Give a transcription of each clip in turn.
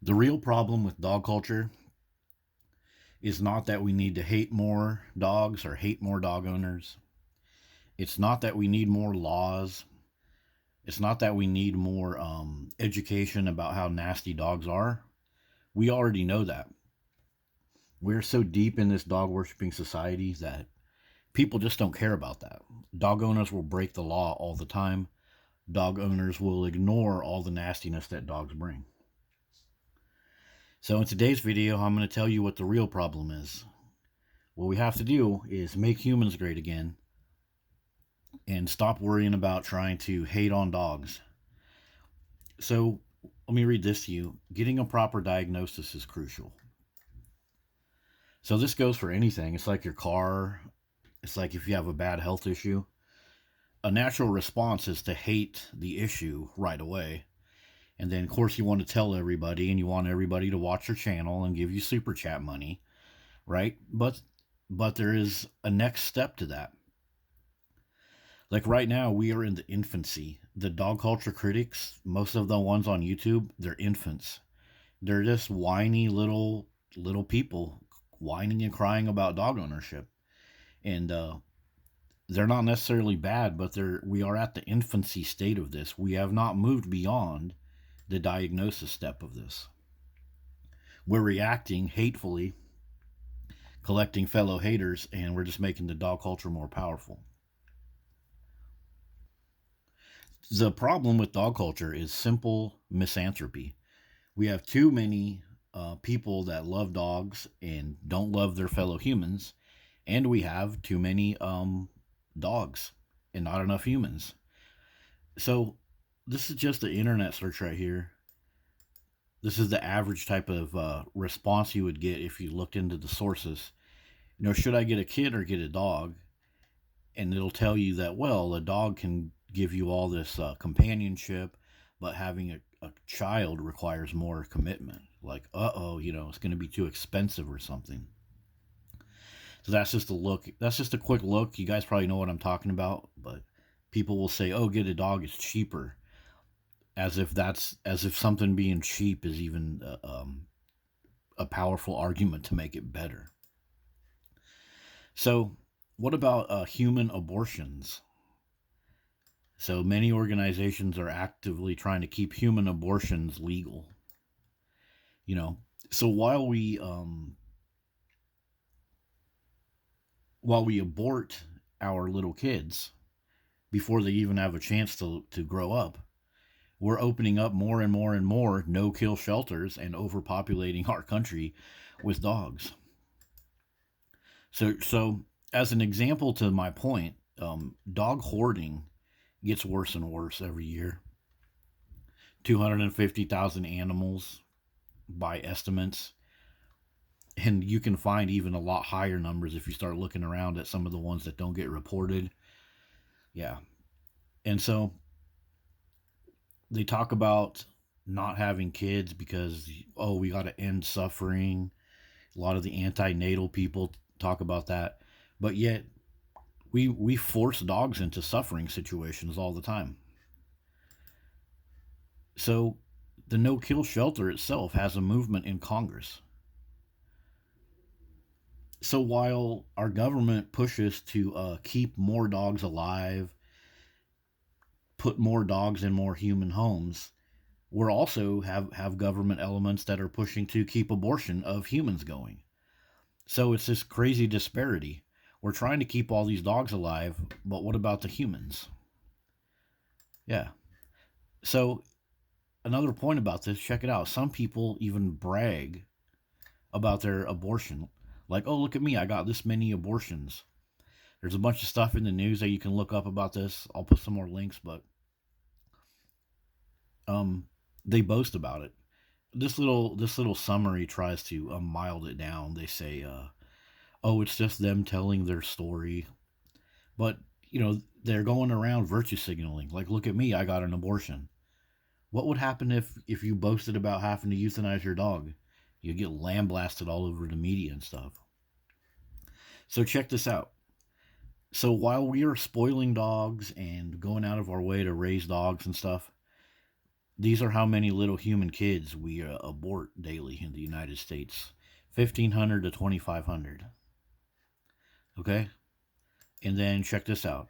The real problem with dog culture is not that we need to hate more dogs or hate more dog owners. It's not that we need more laws. It's not that we need more education about how nasty dogs are. We already know that. We're so deep in this dog worshiping society that people just don't care about that. Dog owners will break the law all the time. Dog owners will ignore all the nastiness that dogs bring. So in today's video, I'm going to tell you what the real problem is. What we have to do is make humans great again and stop worrying about trying to hate on dogs. So let me read this to you. Getting a proper diagnosis is crucial. So this goes for anything. It's like your car. It's like if you have a bad health issue. A natural response is to hate the issue right away. And then, of course, you want to tell everybody and you want everybody to watch your channel and give you super chat money, right? But there is a next step to that. Like right now, we are in the infancy. The dog culture critics, most of the ones on YouTube, they're infants. They're just whiny little people whining and crying about dog ownership. And they're not necessarily bad, but we are at the infancy state of this. We have not moved beyond the diagnosis step of this. We're reacting hatefully, collecting fellow haters, and we're just making the dog culture more powerful. The problem with dog culture is simple misanthropy. We have too many people that love dogs and don't love their fellow humans, and we have too many dogs and not enough humans. So this is just the internet search right here. This is the average type of response you would get if you looked into the sources. Should I get a kid or get a dog? And it'll tell you that, well, a dog can give you all this companionship, but having a child requires more commitment. Like, it's going to be too expensive or something. So that's just a look. That's just a quick look. You guys probably know what I'm talking about, but people will say, "Oh, get a dog; it's cheaper," as if something being cheap is even a powerful argument to make it better. So, what about human abortions? So many organizations are actively trying to keep human abortions legal. So while we abort our little kids before they even have a chance to grow up, we're opening up more and more and more no-kill shelters and overpopulating our country with dogs. So as an example to my point, dog hoarding gets worse and worse every year. 250,000 animals by estimates. And you can find even a lot higher numbers if you start looking around at some of the ones that don't get reported. Yeah. And so they talk about not having kids because, we got to end suffering. A lot of the anti-natal people talk about that. But yet, we force dogs into suffering situations all the time. So the no-kill shelter itself has a movement in Congress. So while our government pushes to keep more dogs alive, put more dogs in more human homes, we're also have government elements that are pushing to keep abortion of humans going. So it's this crazy disparity. We're trying to keep all these dogs alive, but what about the humans? Yeah. So another point about this, check it out. Some people even brag about their abortion. Like, oh, look at me, I got this many abortions. There's a bunch of stuff in the news that you can look up about this. I'll put some more links, but they boast about it. This little summary tries to mild it down. They say, oh, it's just them telling their story. But, they're going around virtue signaling. Like, look at me, I got an abortion. What would happen if you boasted about having to euthanize your dog? You get lambasted all over the media and stuff. So check this out. So while we are spoiling dogs and going out of our way to raise dogs and stuff, These are how many little human kids we abort daily in the United States: 1,500 to 2,500. Okay? And then check this out: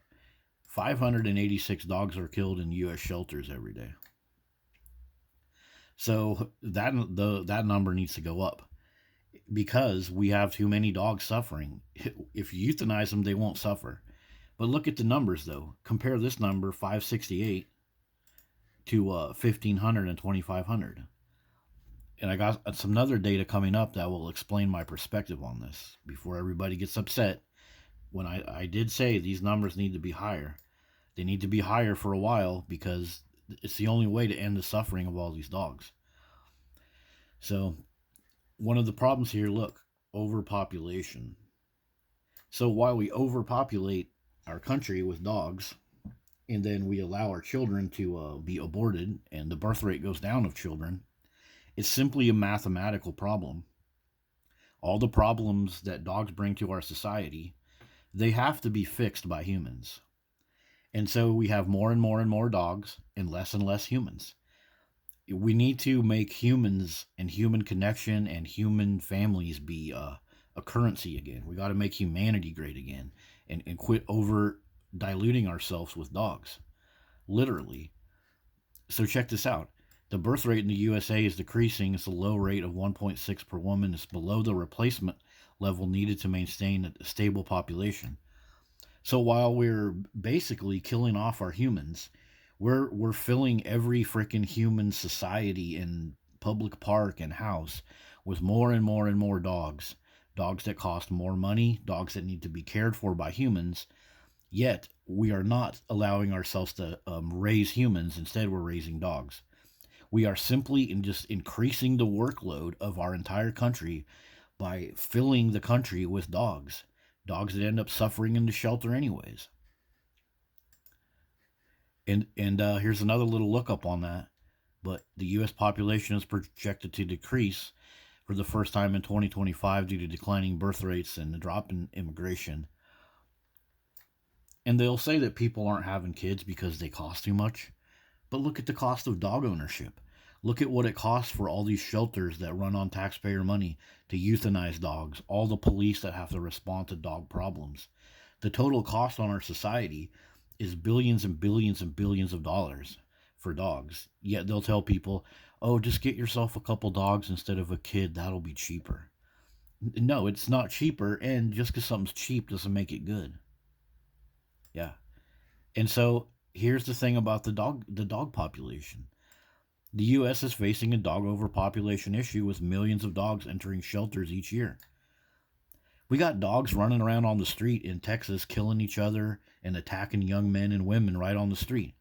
586 dogs are killed in U.S. shelters every day. So that number needs to go up because we have too many dogs suffering. If you euthanize them, they won't suffer. But look at the numbers though. Compare this number 568 to 1,500 and 2,500. And I got some other data coming up that will explain my perspective on this before everybody gets upset. When I did say these numbers need to be higher, they need to be higher for a while because it's the only way to end the suffering of all these dogs. So, one of the problems here, look, overpopulation. So, while we overpopulate our country with dogs, and then we allow our children to be aborted, and the birth rate goes down of children, it's simply a mathematical problem. All the problems that dogs bring to our society, they have to be fixed by humans. And so we have more and more and more dogs and less humans. We need to make humans and human connection and human families be a currency again. We got to make humanity great again and quit over diluting ourselves with dogs. Literally. So check this out. The birth rate in the USA is decreasing. It's a low rate of 1.6 per woman. It's below the replacement level needed to maintain a stable population. So while we're basically killing off our humans, we're filling every freaking human society and public park and house with more and more and more dogs. Dogs that cost more money, dogs that need to be cared for by humans. Yet we are not allowing ourselves to raise humans. Instead, we're raising dogs. We are simply just increasing the workload of our entire country by filling the country with dogs. Dogs that end up suffering in the shelter anyways. And here's another little look up on that. But the U.S. population is projected to decrease for the first time in 2025 due to declining birth rates and the drop in immigration. And they'll say that people aren't having kids because they cost too much. But look at the cost of dog ownership. Look at what it costs for all these shelters that run on taxpayer money to euthanize dogs, all the police that have to respond to dog problems. The total cost on our society is billions and billions and billions of dollars for dogs. Yet they'll tell people, oh, just get yourself a couple dogs instead of a kid, that'll be cheaper. No, it's not cheaper, and just because something's cheap doesn't make it good. Yeah. And so here's the thing about the dog population. The US is facing a dog overpopulation issue with millions of dogs entering shelters each year. We got dogs running around on the street in Texas killing each other and attacking young men and women right on the street.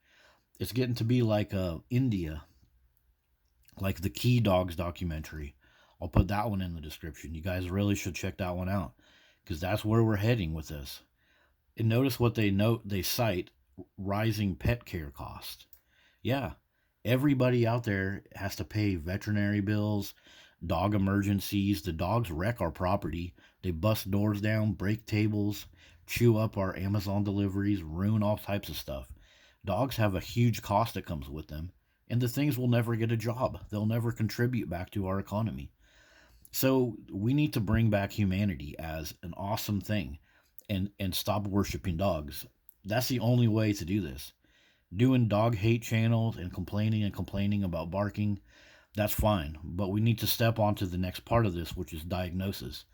It's getting to be like India, like the Key Dogs documentary. I'll put that one in the description. You guys really should check that one out because that's where we're heading with this. And notice what they cite: rising pet care costs. Yeah, everybody out there has to pay veterinary bills, dog emergencies. The dogs wreck our property. They bust doors down, break tables, chew up our Amazon deliveries, ruin all types of stuff. Dogs have a huge cost that comes with them, and the things will never get a job. They'll never contribute back to our economy. So we need to bring back humanity as an awesome thing and stop worshiping dogs. That's the only way to do this. Doing dog hate channels and complaining about barking, that's fine. But we need to step on to the next part of this, which is diagnosis.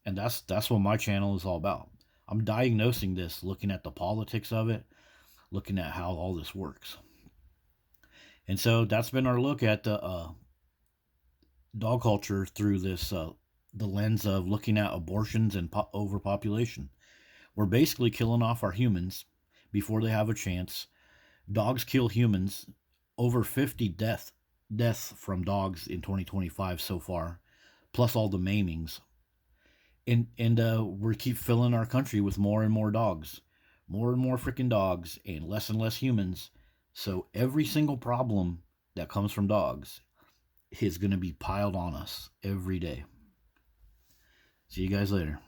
And that's what my channel is all about. I'm diagnosing this, looking at the politics of it, looking at how all this works. And so that's been our look at the dog culture through this the lens of looking at abortions and overpopulation. We're basically killing off our humans before they have a chance. Dogs kill humans. Over 50 deaths from dogs in 2025 so far, plus all the maimings. And we keep filling our country with more and more freaking dogs, and less humans. So every single problem that comes from dogs is going to be piled on us every day. See you guys later.